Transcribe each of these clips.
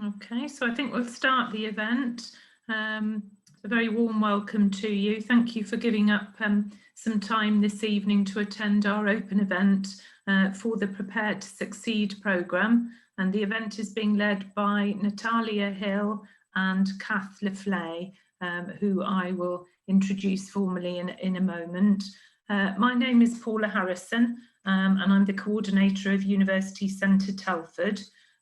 Okay, so I think we'll start the event. A very warm welcome to you. Thank you for giving up some time this evening to attend our open event for the Prepare to Succeed programme. And the event is being led by Natalia Hill and Kath Leflay, who I will introduce formally in a moment. My name is Paula Harrison, and I'm the coordinator of University Centre Telford.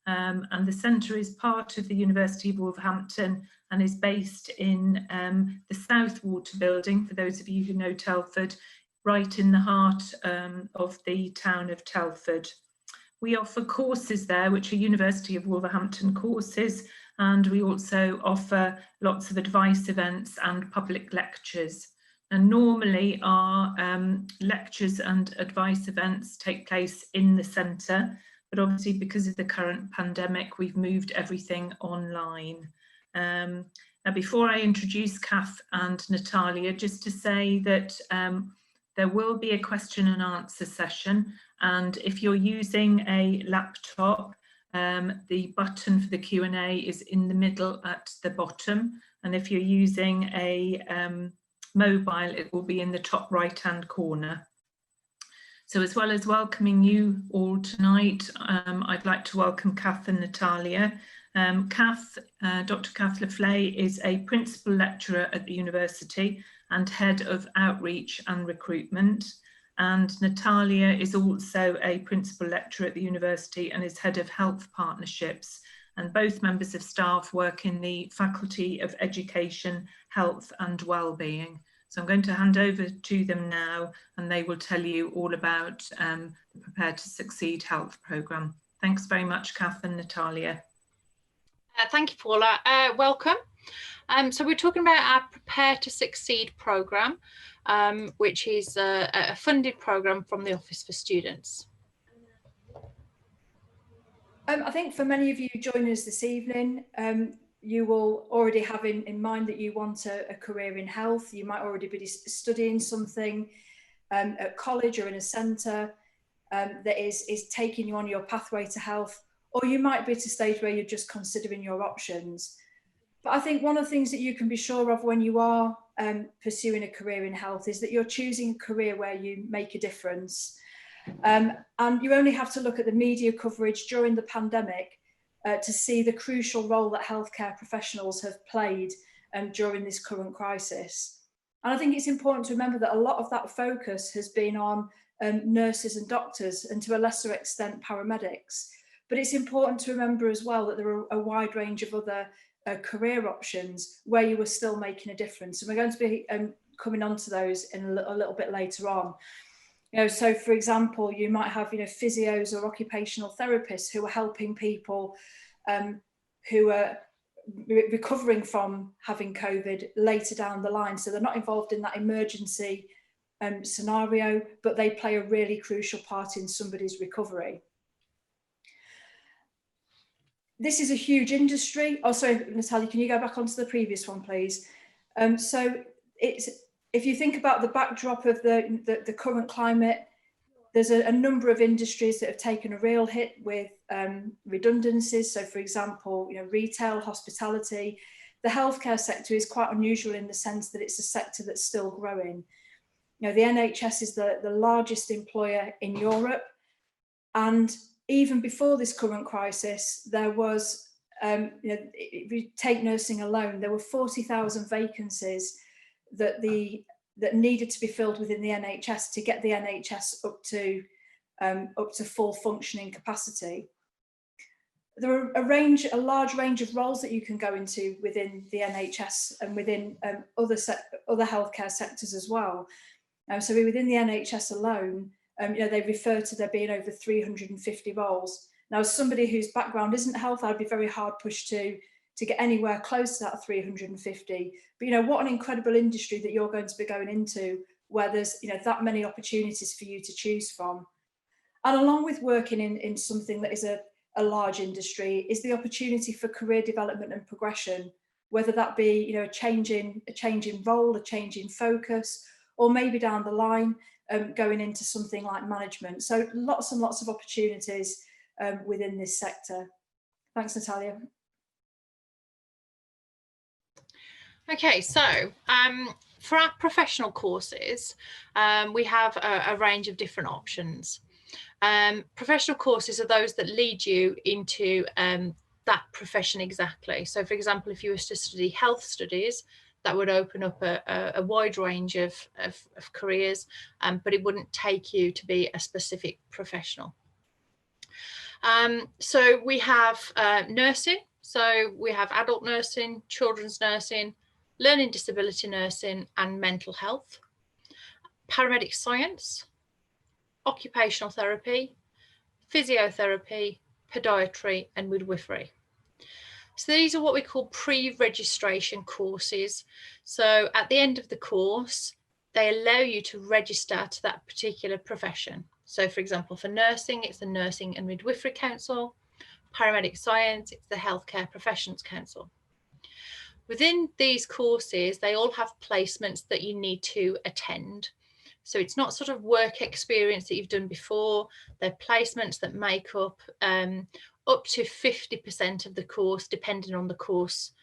And the centre is part of the University of Wolverhampton and is based in the South Water building, for those of you who know Telford, right in the heart of the town of Telford. We offer courses there, which are University of Wolverhampton courses, and we also offer lots of advice events and public lectures. And normally our lectures and advice events take place in the centre, but obviously because of the current pandemic, we've moved everything online. Now, before I introduce Kath and Natalia, just to say that there will be a question and answer session. And if you're using a laptop, the button for the Q&A is in the middle at the bottom. And if you're using a mobile, it will be in the top right-hand corner. So as well as welcoming you all tonight, I'd like to welcome Kath and Natalia. Dr. Kath Leflay is a principal lecturer at the university and head of outreach and recruitment. And Natalia is also a principal lecturer at the university and is head of health partnerships. And both members of staff work in the Faculty of Education, Health and Wellbeing. So I'm going to hand over to them now and they will tell you all about the Prepare to Succeed Health programme. Thanks very much, Kath and Natalia. Thank you, Paula. Welcome. So we're talking about our Prepare to Succeed programme, which is a funded programme from the Office for Students. I think for many of you joining us this evening, you will already have in mind that you want a career in health. You might already be studying something at college or in a centre that is taking you on your pathway to health, or you might be at a stage where you're just considering your options. But I think one of the things that you can be sure of when you are pursuing a career in health is that you're choosing a career where you make a difference. And you only have to look at the media coverage during the pandemic to see the crucial role that healthcare professionals have played during this current crisis. And I think it's important to remember that a lot of that focus has been on nurses and doctors, and to a lesser extent paramedics. But it's important to remember as well that there are a wide range of other career options where you are still making a difference. And we're going to be coming on to those in a little bit later on. So for example, you might have, physios or occupational therapists who are helping people who are recovering from having COVID later down the line. So they're not involved in that emergency scenario, but they play a really crucial part in somebody's recovery. This is a huge industry. Oh, sorry, Natalia, can you go back onto the previous one, please? So if you think about the backdrop of the current climate, there's a number of industries that have taken a real hit with redundancies. So for example, retail, hospitality. The healthcare sector is quite unusual in the sense that it's a sector that's still growing. The NHS is the largest employer in Europe. And even before this current crisis, there was, if you take nursing alone, there were 40,000 vacancies that needed to be filled within the NHS to get the NHS up to full functioning capacity. There are a large range of roles that you can go into within the NHS and within other healthcare sectors as well. So within the NHS alone, they refer to there being over 350 roles. Now, as somebody whose background isn't health, I'd be very hard pushed to get anywhere close to that 350. But what an incredible industry that you're going to be going into, where there's that many opportunities for you to choose from. And along with working in something that is a large industry is the opportunity for career development and progression, whether that be a change in role, a change in focus, or maybe down the line going into something like management. So lots and lots of opportunities within this sector. Thanks, Natalia. Okay, so for our professional courses, we have a range of different options. Professional courses are those that lead you into that profession exactly. So, for example, if you were to study health studies, that would open up a wide range of careers, but it wouldn't take you to be a specific professional. So we have nursing. So we have adult nursing, children's nursing, learning disability nursing, and mental health. Paramedic science, occupational therapy, physiotherapy, podiatry, and midwifery. So these are what we call pre-registration courses. So at the end of the course, they allow you to register to that particular profession. So for example, for nursing, it's the Nursing and Midwifery Council. Paramedic science, it's the Healthcare Professions Council. Within these courses, they all have placements that you need to attend. So it's not sort of work experience that you've done before. They're placements that make up to 50% of the course, depending on the course.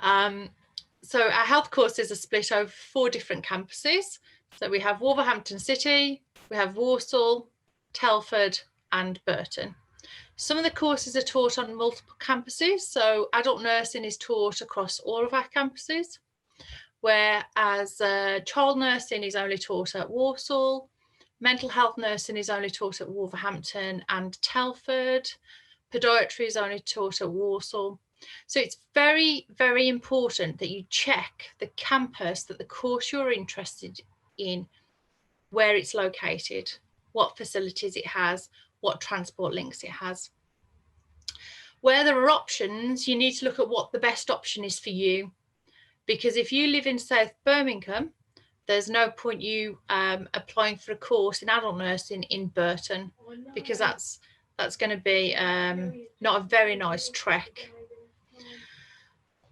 So our health courses are split over 4 different campuses. So we have Wolverhampton City, we have Walsall, Telford, and Burton. Some of the courses are taught on multiple campuses. So adult nursing is taught across all of our campuses, whereas child nursing is only taught at Walsall, mental health nursing is only taught at Wolverhampton and Telford, podiatry is only taught at Walsall. So it's very, very important that you check the campus that the course you're interested in, where it's located, what facilities it has, what transport links it has. Where there are options, you need to look at what the best option is for you. Because if you live in South Birmingham, there's no point you applying for a course in adult nursing in Burton, because that's going to be not a very nice trek.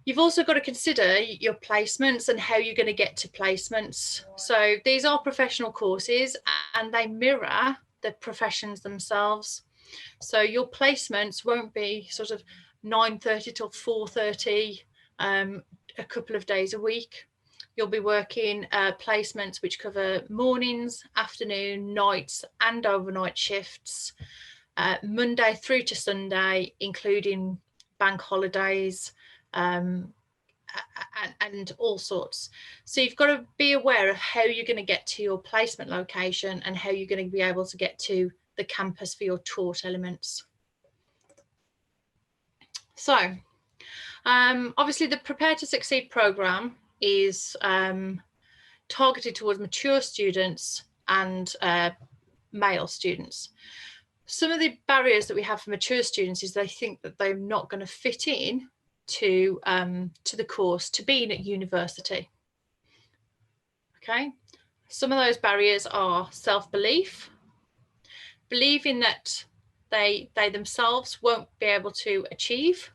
You've also got to consider your placements and how you're going to get to placements. So these are professional courses and they mirror the professions themselves. So your placements won't be sort of 9:30 till 4:30 a couple of days a week. You'll be working placements which cover mornings, afternoon, nights, and overnight shifts, Monday through to Sunday, including bank holidays, and all sorts. So you've got to be aware of how you're going to get to your placement location and how you're going to be able to get to the campus for your taught elements. So obviously the Prepare to Succeed programme is targeted towards mature students and male students. Some of the barriers that we have for mature students is they think that they're not going to fit in to the course, to being at university. Okay, some of those barriers are self-belief, believing that they themselves won't be able to achieve,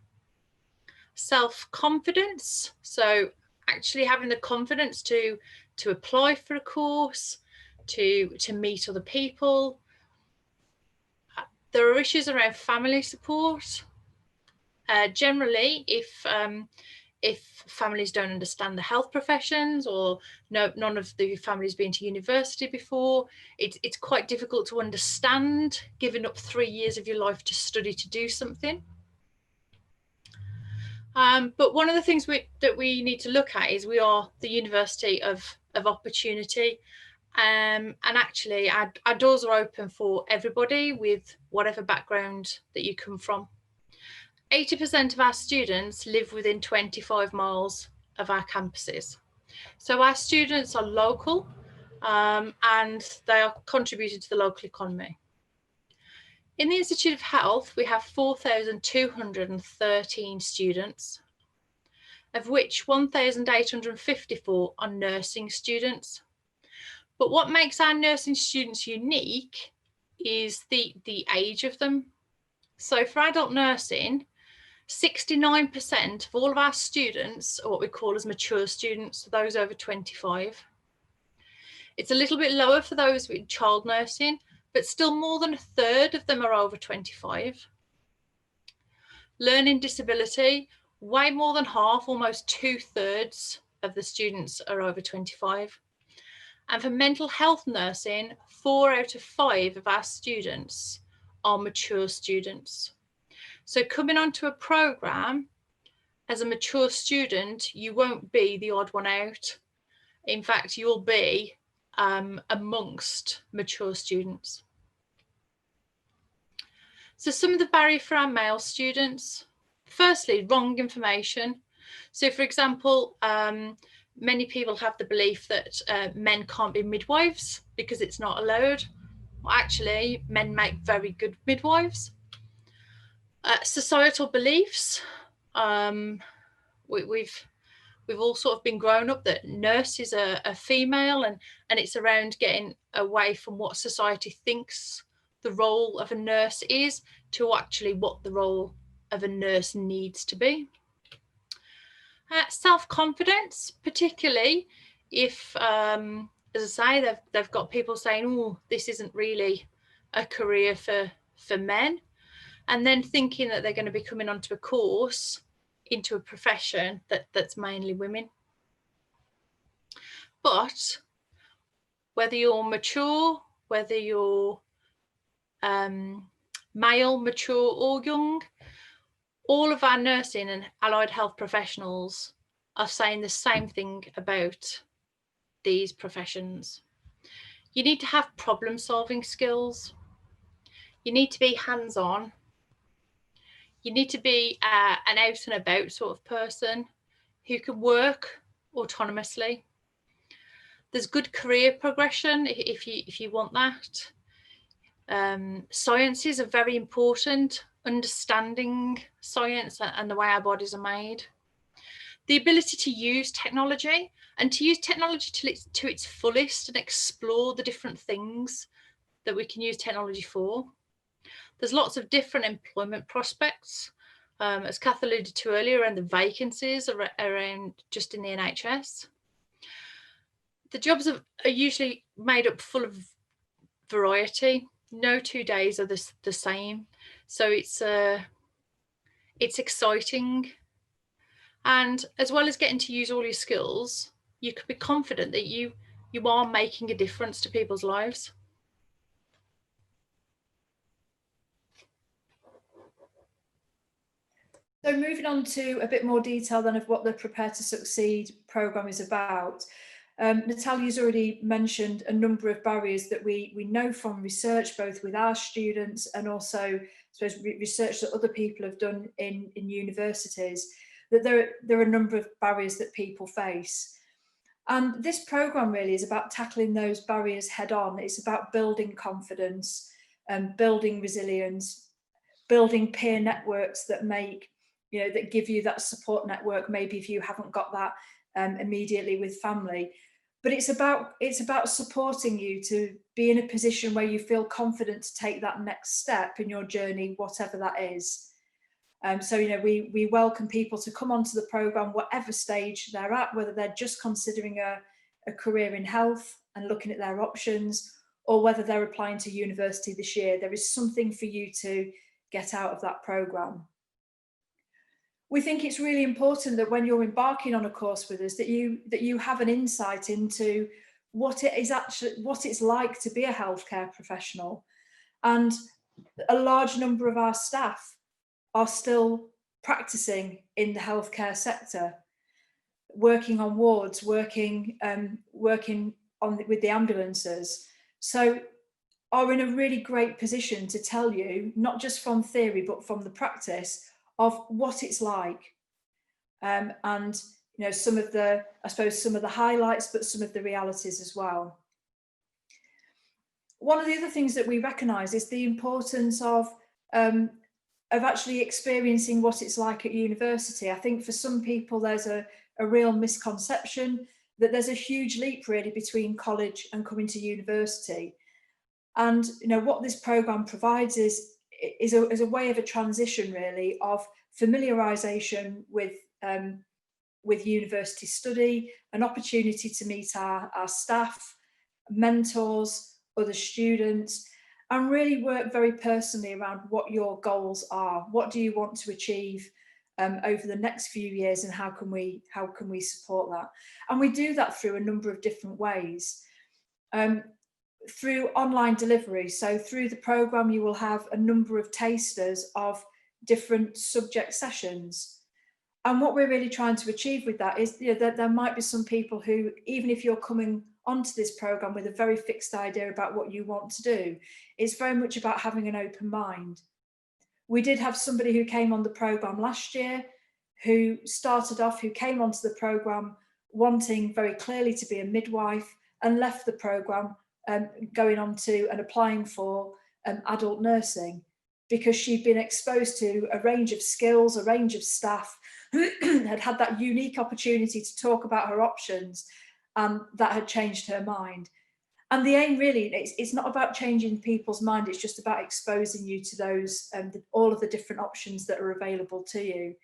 self-confidence, so actually having the confidence to apply for a course, to meet other people. There are issues around family support. Generally, if families don't understand the health professions, or none of the families been to university before, it's quite difficult to understand giving up 3 years of your life to study to do something. But one of the things that we need to look at is we are the University of Opportunity, and actually our doors are open for everybody with whatever background that you come from. 80% of our students live within 25 miles of our campuses. So our students are local and they are contributing to the local economy. In the Institute of Health, we have 4,213 students, of which 1,854 are nursing students. But what makes our nursing students unique is the age of them. So for adult nursing, 69% of all of our students are what we call as mature students, those over 25. It's a little bit lower for those with child nursing, but still more than a third of them are over 25. Learning disability, way more than half, almost 2/3 of the students are over 25. And for mental health nursing, 4 out of 5 of our students are mature students. So coming onto a programme as a mature student, you won't be the odd one out. In fact, you'll be amongst mature students. So some of the barriers for our male students, firstly, wrong information. So for example, many people have the belief that men can't be midwives because it's not allowed. Well, actually, men make very good midwives. Societal beliefs. We've all sort of been grown up that nurses are female, and it's around getting away from what society thinks the role of a nurse is to actually what the role of a nurse needs to be. Self-confidence, particularly if, as I say, they've got people saying, oh, this isn't really a career for men, and then thinking that they're going to be coming onto a course into a profession that's mainly women. But whether you're mature, whether you're male, mature or young, all of our nursing and allied health professionals are saying the same thing about these professions. You need to have problem-solving skills. You need to be hands-on. You need to be an out and about sort of person who can work autonomously. There's good career progression if you want that. Sciences are very important, understanding science and the way our bodies are made. The ability to use technology, and to use technology to its fullest and explore the different things that we can use technology for. There's lots of different employment prospects, as Kath alluded to earlier, and the vacancies around just in the NHS. The jobs are usually made up full of variety. No 2 days are the same. So it's exciting. And as well as getting to use all your skills, you can be confident that you are making a difference to people's lives. So moving on to a bit more detail then of what the Prepare to Succeed programme is about. Natalia's already mentioned a number of barriers that we know from research, both with our students and also, I suppose, research that other people have done in universities, that there are a number of barriers that people face. And this programme really is about tackling those barriers head on. It's about building confidence, building resilience, building peer networks that that give you that support network, maybe if you haven't got that immediately with family. But it's about supporting you to be in a position where you feel confident to take that next step in your journey, whatever that is. So, we welcome people to come onto the programme, whatever stage they're at, whether they're just considering a career in health and looking at their options, or whether they're applying to university this year. There is something for you to get out of that programme. We think it's really important that when you're embarking on a course with us, that you have an insight into what it's like to be a healthcare professional. And a large number of our staff are still practicing in the healthcare sector, working on wards, working with the ambulances. So are in a really great position to tell you, not just from theory, but from the practice of what it's like. And some of the highlights, but some of the realities as well. One of the other things that we recognise is the importance of actually experiencing what it's like at university. I think for some people there's a real misconception that there's a huge leap really between college and coming to university. And what this programme provides is a way of a transition really, of familiarisation with university study, an opportunity to meet our staff, mentors, other students, and really work very personally around what your goals are. What do you want to achieve over the next few years, and how can we support that? And we do that through a number of different ways. Through online delivery. So through the programme, you will have a number of tasters of different subject sessions. And what we're really trying to achieve with that is, that there might be some people who, even if you're coming onto this programme with a very fixed idea about what you want to do, it's very much about having an open mind. We did have somebody who came on the programme last year who came onto the programme wanting very clearly to be a midwife, and left the programme going on to and applying for adult nursing, because she'd been exposed to a range of skills, a range of staff, had that unique opportunity to talk about her options, and that had changed her mind. And the aim really, it's not about changing people's mind, it's just about exposing you to those, all of the different options that are available to you.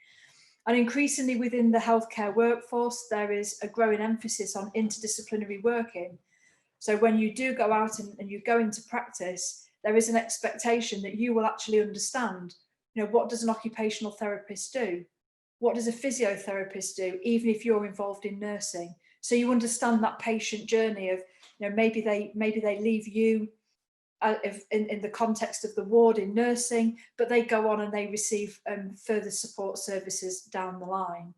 And increasingly within the healthcare workforce, there is a growing emphasis on interdisciplinary working. So when you do go out and you go into practice, there is an expectation that you will actually understand, what does an occupational therapist do? What does a physiotherapist do, even if you're involved in nursing? So you understand that patient journey of, maybe they leave you in the context of the ward in nursing, but they go on and they receive further support services down the line.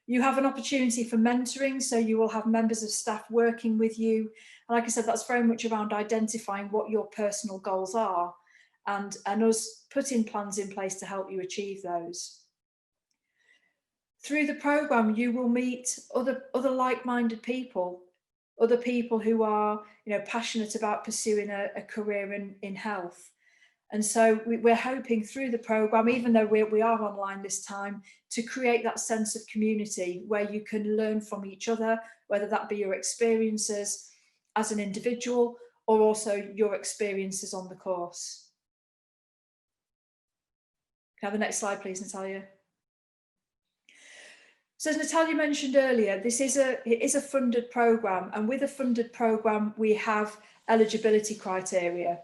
You have an opportunity for mentoring, so you will have members of staff working with you. And like I said, that's very much around identifying what your personal goals are, and us putting plans in place to help you achieve those. Through the programme, you will meet other like-minded people, other people who are passionate about pursuing a career in health. And so we're hoping through the programme, even though we are online this time, to create that sense of community where you can learn from each other, whether that be your experiences as an individual or also your experiences on the course. Can I have the next slide, please, Natalia? So as Natalia mentioned earlier, it is a funded programme, and with a funded programme, we have eligibility criteria.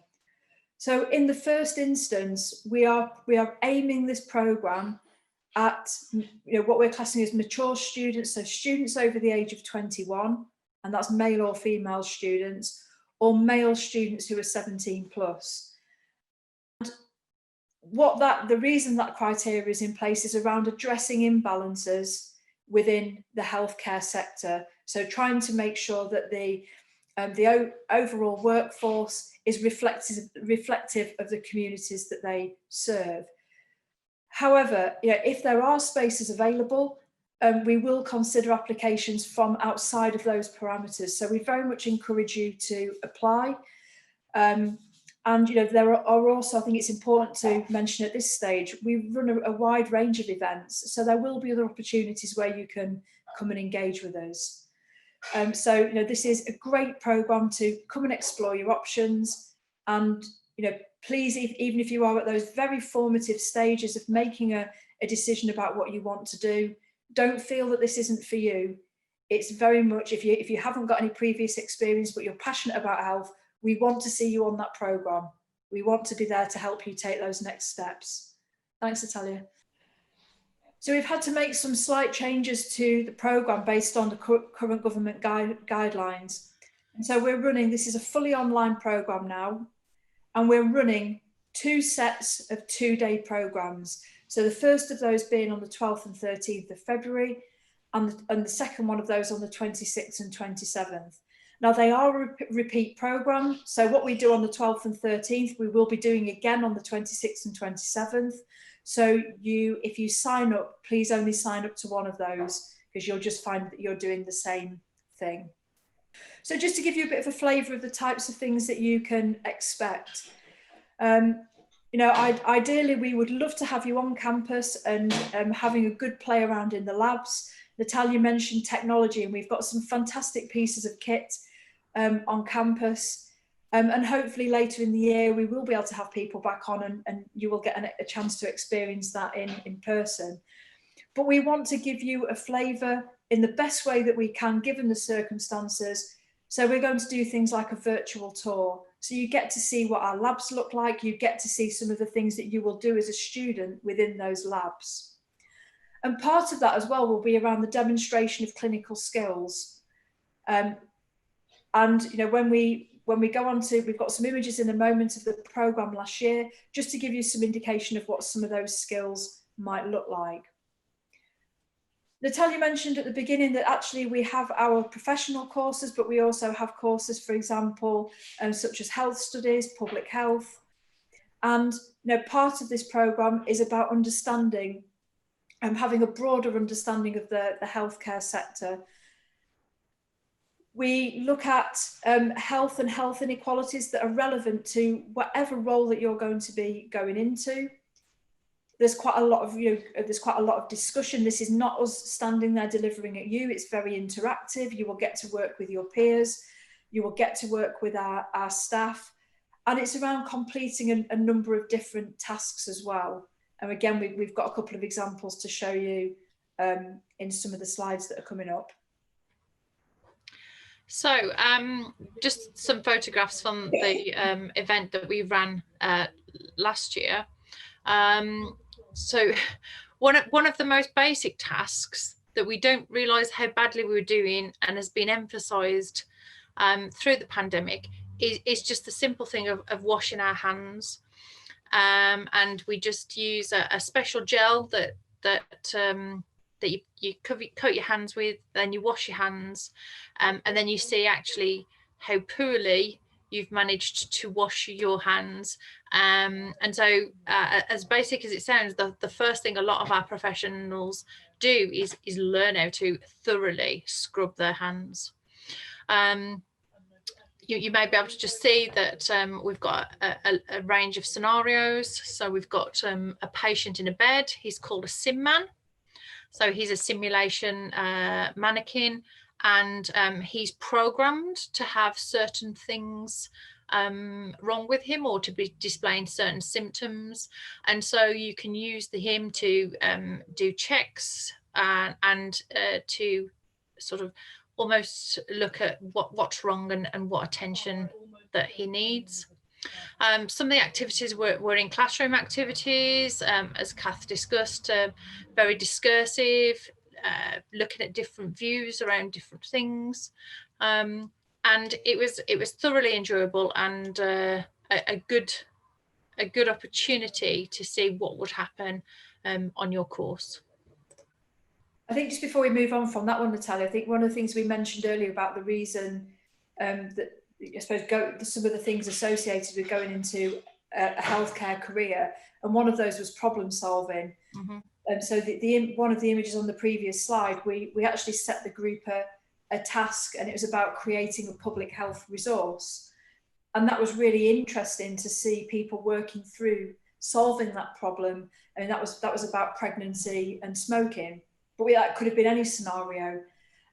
So in the first instance, we are aiming this programme at what we're classing as mature students, so students over the age of 21, and that's male or female students, or male students who are 17 plus. And the reason that criteria is in place is around addressing imbalances within the healthcare sector. So trying to make sure that the overall workforce is reflective of the communities that they serve. However, if there are spaces available, we will consider applications from outside of those parameters. So we very much encourage you to apply. And there are also, I think it's important to mention at this stage, we run a wide range of events. So there will be other opportunities where you can come and engage with us. So this is a great programme to come and explore your options, and please, even if you are at those very formative stages of making a decision about what you want to do, don't feel that this isn't for you. It's very much, if you haven't got any previous experience but you're passionate about health, we want to see you on that programme. We want to be there to help you take those next steps. Thanks, Natalia. So we've had to make some slight changes to the programme based on the current government guidelines. And so this is a fully online programme now, and we're running 2 sets of 2-day programmes. So the first of those being on the 12th and 13th of February, and the second one of those on the 26th and 27th. Now they are a repeat programme. So what we do on the 12th and 13th, we will be doing again on the 26th and 27th. So if you sign up, please only sign up to one of those, because you'll just find that you're doing the same thing. So just to give you a bit of a flavour of the types of things that you can expect. Ideally, we would love to have you on campus and having a good play around in the labs. Natalia mentioned technology, and we've got some fantastic pieces of kit on campus. And hopefully later in the year, we will be able to have people back on, and you will get a chance to experience that in person. But we want to give you a flavour in the best way that we can, given the circumstances. So we're going to do things like a virtual tour. So you get to see what our labs look like. You get to see some of the things that you will do as a student within those labs. And part of that as well will be around the demonstration of clinical skills. And when we go on to, we've got some images in a moment of the programme last year, just to give you some indication of what some of those skills might look like. Natalia mentioned at the beginning that actually we have our professional courses, but we also have courses, for example, such as health studies, public health. And part of this programme is about understanding and having a broader understanding of the healthcare sector. We look at health and health inequalities that are relevant to whatever role that you're going to be going into. There's quite a lot of discussion. This is not us standing there delivering at you. It's very interactive. You will get to work with your peers. You will get to work with our staff. And it's around completing a number of different tasks as well. And again, we've got a couple of examples to show you in some of the slides that are coming up. So just some photographs from the event that we ran last year. So one of the most basic tasks that we don't realise how badly we were doing and has been emphasised through the pandemic is just the simple thing of washing our hands. And we just use a special gel that you coat your hands with, then you wash your hands, and then you see actually how poorly you've managed to wash your hands. And so as basic as it sounds, the first thing a lot of our professionals do is learn how to thoroughly scrub their hands. You may be able to just see that we've got a range of scenarios. So we've got a patient in a bed. He's called a sim man. So he's a simulation mannequin, and he's programmed to have certain things wrong with him or to be displaying certain symptoms. And so you can use him to do checks and to sort of almost look at what's wrong and what attention that he needs. Some of the activities were in classroom activities, as Kath discussed, very discursive, looking at different views around different things, and it was thoroughly enjoyable and a good opportunity to see what would happen on your course. I think just before we move on from that one, Natalia, I think one of the things we mentioned earlier about the reason that I suppose some of the things associated with going into a healthcare career, and one of those was problem solving. Mm-hmm. And so one of the images on the previous slide, we actually set the group a task, and it was about creating a public health resource. And that was really interesting to see people working through solving that problem. I mean, that was about pregnancy and smoking, but that could have been any scenario.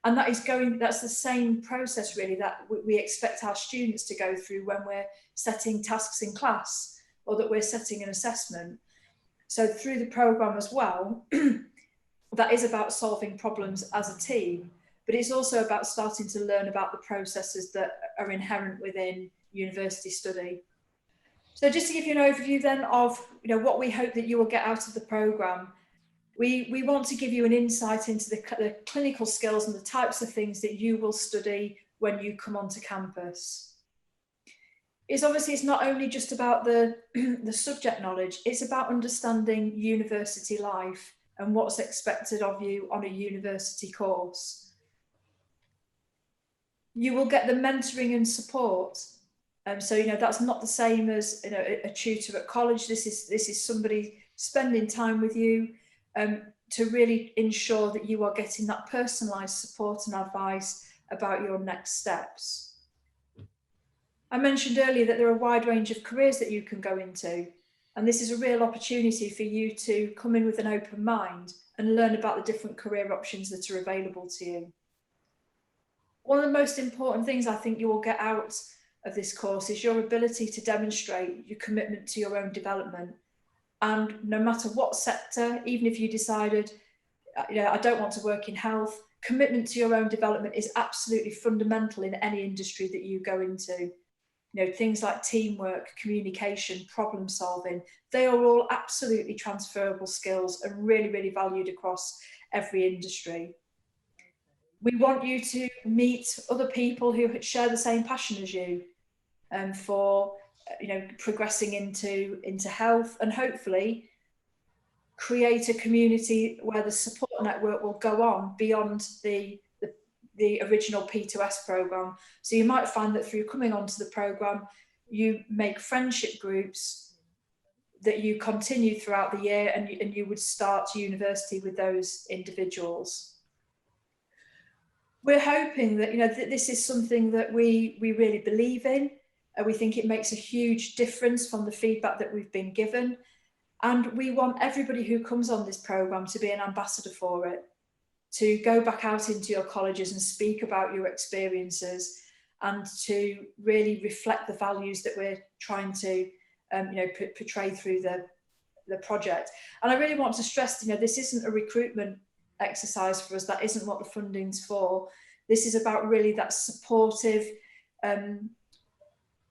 And that's the same process really that we expect our students to go through when we're setting tasks in class or that we're setting an assessment. So through the programme as well, that is about solving problems as a team, but it's also about starting to learn about the processes that are inherent within university study. So just to give you an overview then of what we hope that you will get out of the programme, we want to give you an insight into the clinical skills and the types of things that you will study when you come onto campus. It's not only just about the subject knowledge, it's about understanding university life and what's expected of you on a university course. You will get the mentoring and support. So that's not the same as a tutor at college. This is somebody spending time with you to really ensure that you are getting that personalised support and advice about your next steps. I mentioned earlier that there are a wide range of careers that you can go into, and this is a real opportunity for you to come in with an open mind and learn about the different career options that are available to you. One of the most important things I think you will get out of this course is your ability to demonstrate your commitment to your own development. And no matter what sector, even if you decided, I don't want to work in health, commitment to your own development is absolutely fundamental in any industry that you go into. You know, things like teamwork, communication, problem solving, they are all absolutely transferable skills and really, really valued across every industry. We want you to meet other people who share the same passion as you, for, you know, progressing into health, and hopefully create a community where the support network will go on beyond the original P2S programme. So you might find that through coming onto the programme, you make friendship groups that you continue throughout the year, and you would start university with those individuals. We're hoping that, you know, this is something that we really believe in. We think it makes a huge difference from the feedback that we've been given. And we want everybody who comes on this programme to be an ambassador for it, to go back out into your colleges and speak about your experiences, and to really reflect the values that we're trying to you know, portray through the project. And I really want to stress, you know, this isn't a recruitment exercise for us. That isn't what the funding's for. This is about really that supportive,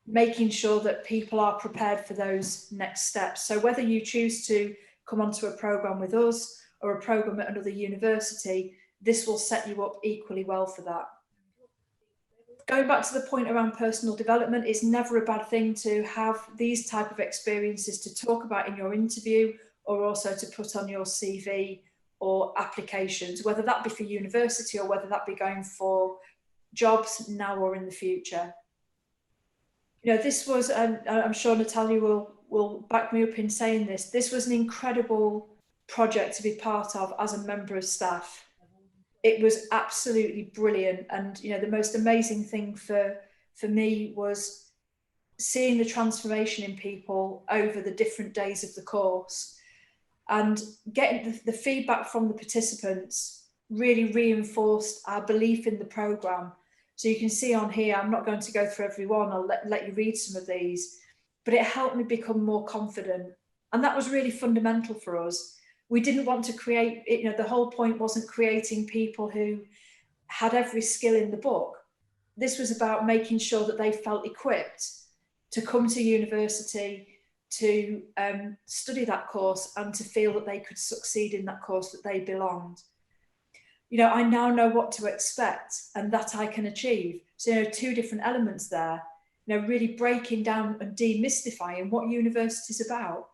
making sure that people are prepared for those next steps. So whether you choose to come onto a programme with us or a programme at another university, this will set you up equally well for that. Going back to the point around personal development, it's never a bad thing to have these type of experiences to talk about in your interview, or also to put on your CV or applications, whether that be for university or whether that be going for jobs now or in the future. You know, this was, I'm sure Natalia will back me up in saying this was an incredible project to be part of as a member of staff. It was absolutely brilliant. And, you know, the most amazing thing for me was seeing the transformation in people over the different days of the course, and getting the feedback from the participants really reinforced our belief in the programme. So you can see on here, I'm not going to go through every one, I'll let you read some of these, but it helped me become more confident. And that was really fundamental for us. We didn't want to create, you know, the whole point wasn't creating people who had every skill in the book. This was about making sure that they felt equipped to come to university, to study that course, and to feel that they could succeed in that course, that they belonged. You know, I now know what to expect and that I can achieve. So, you know, two different elements there, you know, really breaking down and demystifying what university is about.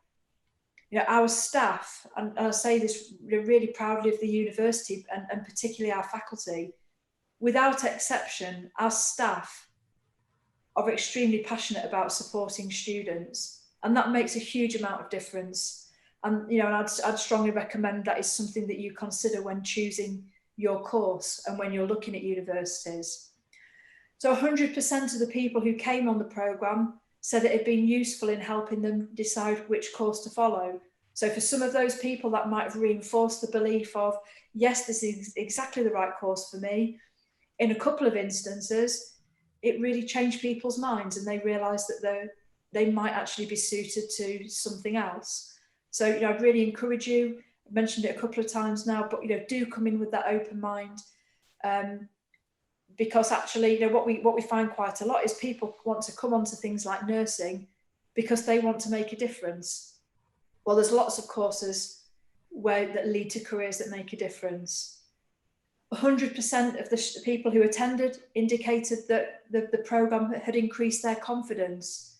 You know, our staff, and I say this really proudly of the university, and particularly our faculty, without exception, our staff are extremely passionate about supporting students, and that makes a huge amount of difference. And, you know, I'd strongly recommend that is something that you consider when choosing your course and when you're looking at universities. So 100% of the people who came on the programme said it had been useful in helping them decide which course to follow. So for some of those people, that might have reinforced the belief of, yes, this is exactly the right course for me. In a couple of instances, it really changed people's minds, and they realised that they might actually be suited to something else. So, you know, I'd really encourage you, I've mentioned it a couple of times now, but, you know, do come in with that open mind. Because actually, you know, what we find quite a lot is people want to come onto things like nursing because they want to make a difference. Well, there's lots of courses that lead to careers that make a difference. 100% of the people who attended indicated that the programme had increased their confidence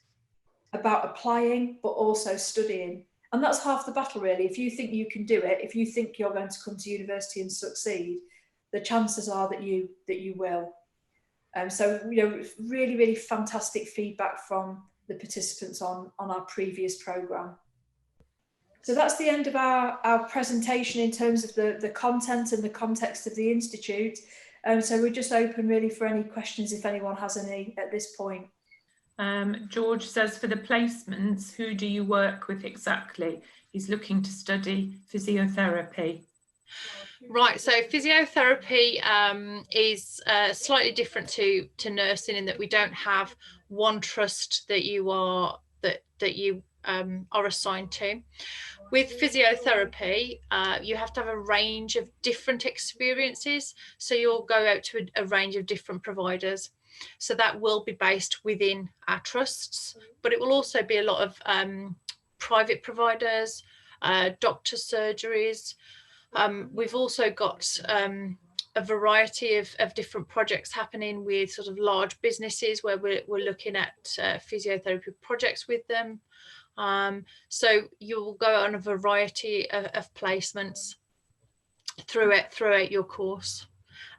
about applying, but also studying. And that's half the battle, really. If you think you can do it, if you think you're going to come to university and succeed, the chances are that you will. So, you know, really, really fantastic feedback from the participants on our previous programme. So that's the end of our presentation in terms of the content and the context of the Institute. So we're just open really for any questions if anyone has any at this point. George says, for the placements, who do you work with exactly? He's looking to study physiotherapy. Right, so physiotherapy is slightly different to nursing in that we don't have one trust that you are assigned to. With physiotherapy, you have to have a range of different experiences, so you'll go out to a range of different providers. So that will be based within our trusts, but it will also be a lot of private providers, doctor surgeries. We've also got a variety of different projects happening with sort of large businesses where we're looking at physiotherapy projects with them. So you'll go on a variety of placements throughout your course.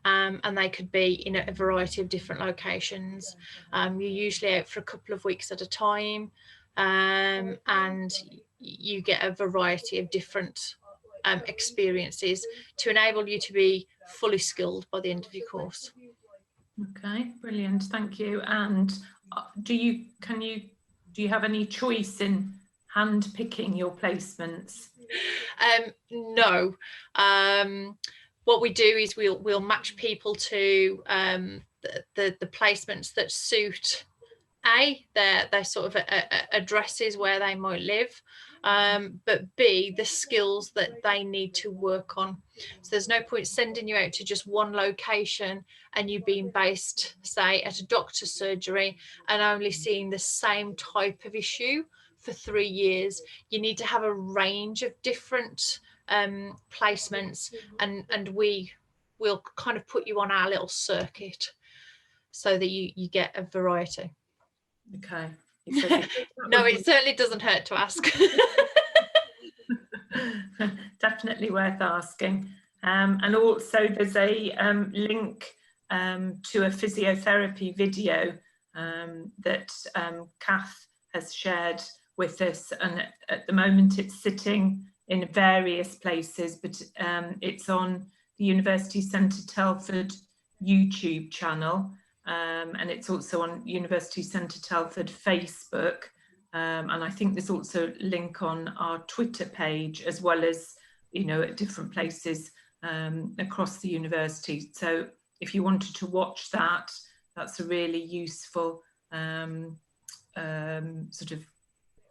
And they could be in a variety of different locations. You're usually out for a couple of weeks at a time, and you get a variety of different experiences to enable you to be fully skilled by the end of your course. Okay, brilliant, thank you. And do you have any choice in hand picking your placements? No. What we do is we'll match people to the placements that suit their sort of addresses where they might live, but B, the skills that they need to work on. So there's no point sending you out to just one location and you being based, say, at a doctor's surgery and only seeing the same type of issue for 3 years. You need to have a range of different placements, and we'll kind of put you on our little circuit so that you get a variety. Okay. No, it certainly doesn't hurt to ask. Definitely worth asking. And also there's a link to a physiotherapy video that Kath has shared with us, and at the moment it's sitting in various places, but it's on the University Centre Telford YouTube channel, and it's also on University Centre Telford Facebook, and I think there's also a link on our Twitter page, as well as, you know, at different places across the university. So if you wanted to watch that, that's a really useful sort of,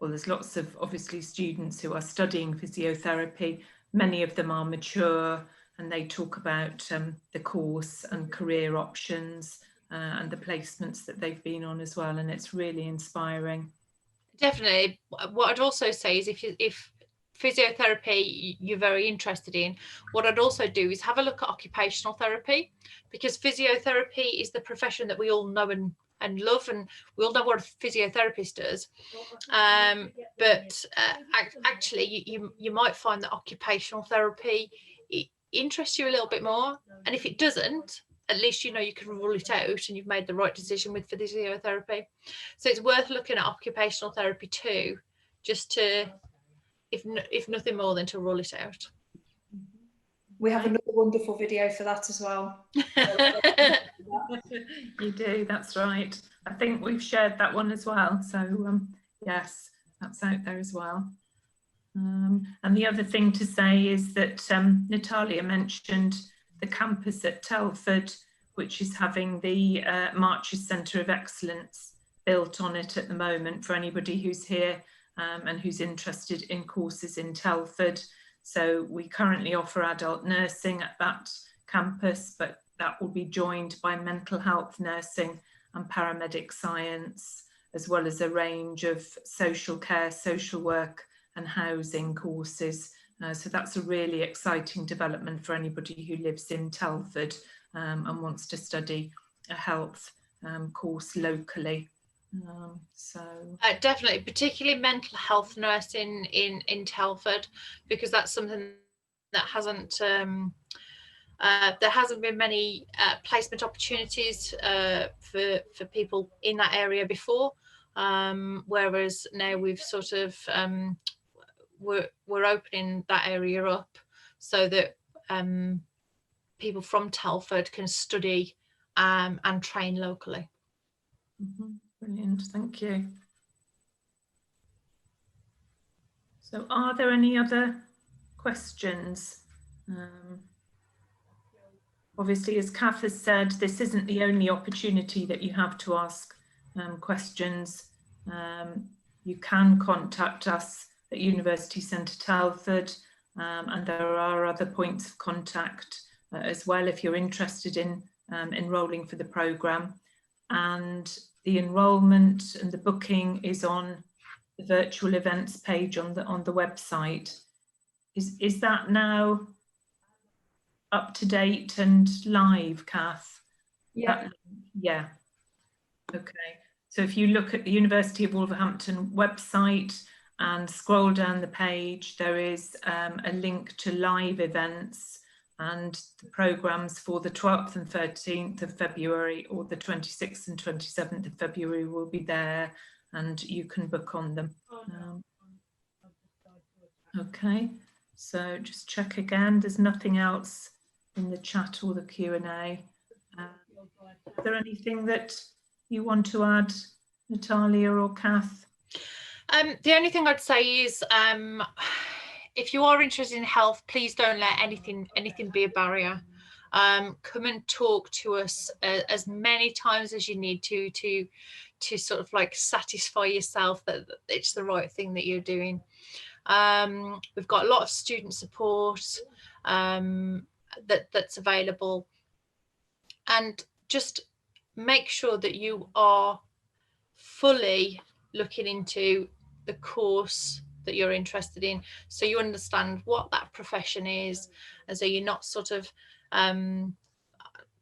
well, there's lots of obviously students who are studying physiotherapy. Many of them are mature, and they talk about the course and career options and the placements that they've been on as well, and it's really inspiring. Definitely. What I'd also say is if physiotherapy you're very interested in, what I'd also do is have a look at occupational therapy, because physiotherapy is the profession that we all know and love, and we all know what a physiotherapist does, but actually you might find that occupational therapy interests you a little bit more, and if it doesn't, at least you know you can rule it out and you've made the right decision with physiotherapy. So it's worth looking at occupational therapy too, just to, if nothing more than to rule it out. We have another wonderful video for that as well. You do, that's right. I think we've shared that one as well. So yes, that's out there as well. And the other thing to say is that Natalia mentioned the campus at Telford, which is having the Marches Centre of Excellence built on it at the moment for anybody who's here and who's interested in courses in Telford. So we currently offer adult nursing at that campus, but that will be joined by mental health nursing and paramedic science, as well as a range of social care, social work and housing courses. So that's a really exciting development for anybody who lives in Telford and wants to study a health course locally. Definitely, particularly mental health nursing in Telford, because that's something that hasn't there hasn't been many placement opportunities for people in that area before, whereas now we've sort of we're opening that area up so that people from Telford can study and train locally. Mm-hmm. Brilliant, thank you. So are there any other questions? Obviously, as Kath has said, this isn't the only opportunity that you have to ask questions. You can contact us at University Centre Telford, and there are other points of contact as well if you're interested in enrolling for the programme. and the enrolment and the booking is on the virtual events page on the website. Is that now up to date and live, Kath? Yeah. Yeah. Okay. So if you look at the University of Wolverhampton website and scroll down the page, there is a link to live events, and the programmes for the 12th and 13th of February or the 26th and 27th of February will be there, and you can book on them. Okay, so just check again. There's nothing else in the chat or the Q&A. Is there anything that you want to add, Natalia or Kath? The only thing I'd say is, if you are interested in health, please don't let anything be a barrier. Come and talk to us as many times as you need to sort of like satisfy yourself that it's the right thing that you're doing. We've got a lot of student support that's available, and just make sure that you are fully looking into the course that you're interested in, so you understand what that profession is, and so you're not sort of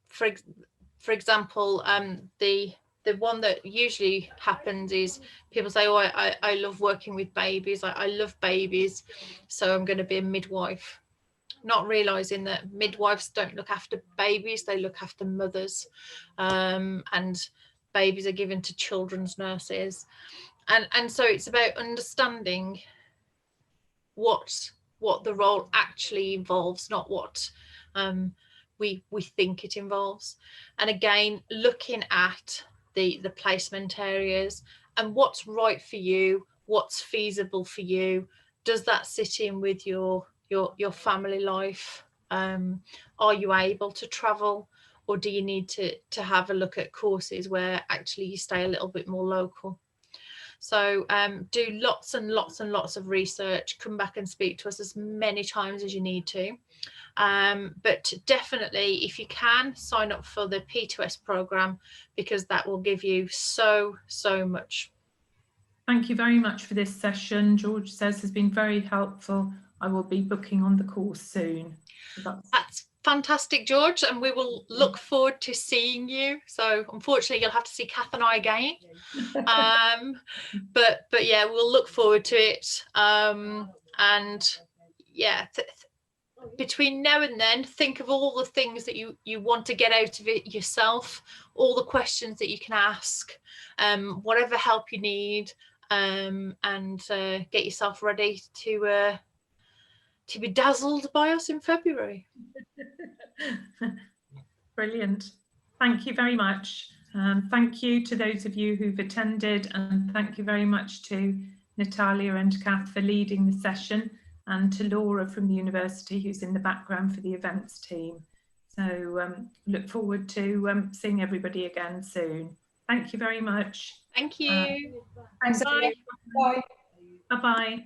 for example, the one that usually happens is people say, oh, I love working with babies, I love babies, so I'm going to be a midwife, not realizing that midwives don't look after babies, they look after mothers, and babies are given to children's nurses, and so it's about understanding what the role actually involves, not what we think it involves. And again, looking at the placement areas and what's right for you, what's feasible for you. Does that sit in with your family life? Are you able to travel, or do you need to have a look at courses where actually you stay a little bit more local? So do lots and lots and lots of research, come back and speak to us as many times as you need to. But definitely, if you can, sign up for the P2S programme, because that will give you so much. Thank you very much for this session. George says has been very helpful. I will be booking on the course soon. So that's fantastic, George, and we will look forward to seeing you. So unfortunately you'll have to see Kath and I again, but yeah, we'll look forward to it, and yeah, between now and then, think of all the things that you want to get out of it yourself, all the questions that you can ask, whatever help you need, and get yourself ready to be dazzled by us in February. Brilliant. Thank you very much. Thank you to those of you who've attended, and thank you very much to Natalia and Kath for leading the session, and to Laura from the university who's in the background for the events team. So look forward to seeing everybody again soon. Thank you very much. Thank you. Thanks. Bye. Bye. Bye-bye.